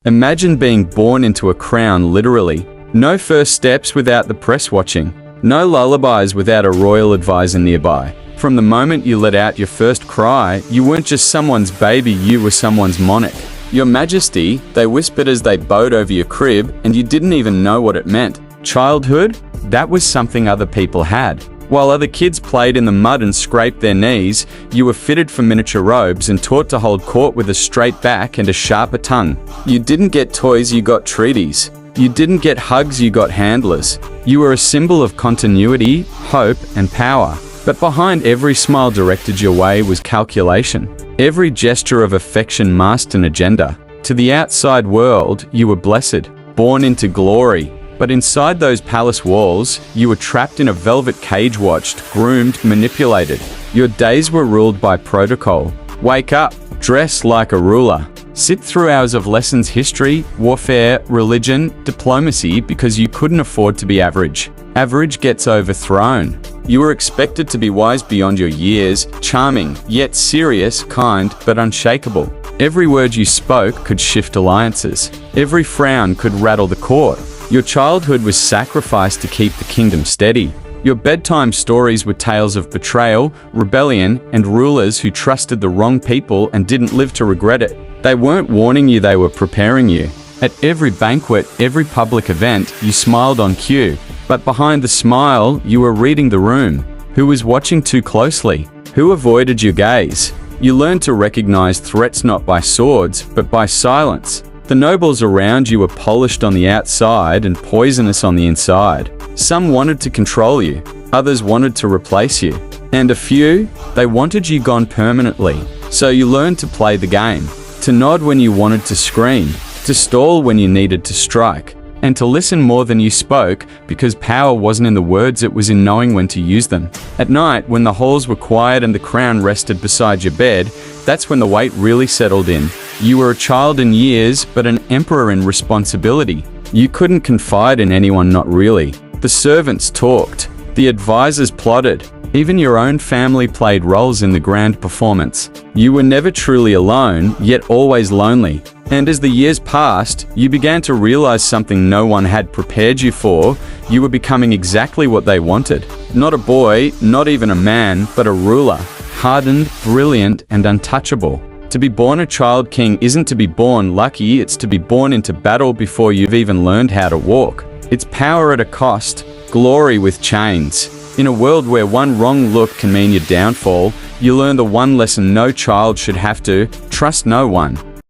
Imagine being born into a crown, literally. No first steps without the press watching. No lullabies without a royal advisor nearby. From the moment you let out your first cry, you weren't just someone's baby, you were someone's monarch. Your Majesty, they whispered as they bowed over your crib, and you didn't even know what it meant. Childhood? That was something other people had. While other kids played in the mud and scraped their knees, you were fitted for miniature robes and taught to hold court with a straight back and a sharper tongue. You didn't get toys, you got treaties. You didn't get hugs, you got handlers. You were a symbol of continuity, hope, and power. But behind every smile directed your way was calculation. Every gesture of affection masked an agenda. To the outside world, you were blessed, born into glory. But inside those palace walls, you were trapped in a velvet cage, watched, groomed, manipulated. Your days were ruled by protocol. Wake up, dress like a ruler. Sit through hours of lessons, history, warfare, religion, diplomacy, because you couldn't afford to be average. Average gets overthrown. You were expected to be wise beyond your years, charming, yet serious, kind, but unshakable. Every word you spoke could shift alliances. Every frown could rattle the court. Your childhood was sacrificed to keep the kingdom steady. Your bedtime stories were tales of betrayal, rebellion, and rulers who trusted the wrong people and didn't live to regret it. They weren't warning you, they were preparing you. At every banquet, every public event, you smiled on cue. But behind the smile, you were reading the room. Who was watching too closely? Who avoided your gaze? You learned to recognize threats not by swords, but by silence. The nobles around you were polished on the outside and poisonous on the inside. Some wanted to control you, others wanted to replace you. And a few, they wanted you gone permanently. So you learned to play the game, to nod when you wanted to scream, to stall when you needed to strike, and to listen more than you spoke, because power wasn't in the words, it was in knowing when to use them. At night, when the halls were quiet and the crown rested beside your bed, that's when the weight really settled in. You were a child in years, but an emperor in responsibility. You couldn't confide in anyone, not really. The servants talked. The advisors plotted. Even your own family played roles in the grand performance. You were never truly alone, yet always lonely. And as the years passed, you began to realize something no one had prepared you for. You were becoming exactly what they wanted. Not a boy, not even a man, but a ruler. Hardened, brilliant, and untouchable. To be born a child king isn't to be born lucky, it's to be born into battle before you've even learned how to walk. It's power at a cost, glory with chains. In a world where one wrong look can mean your downfall, you learn the one lesson no child should have to: trust no one.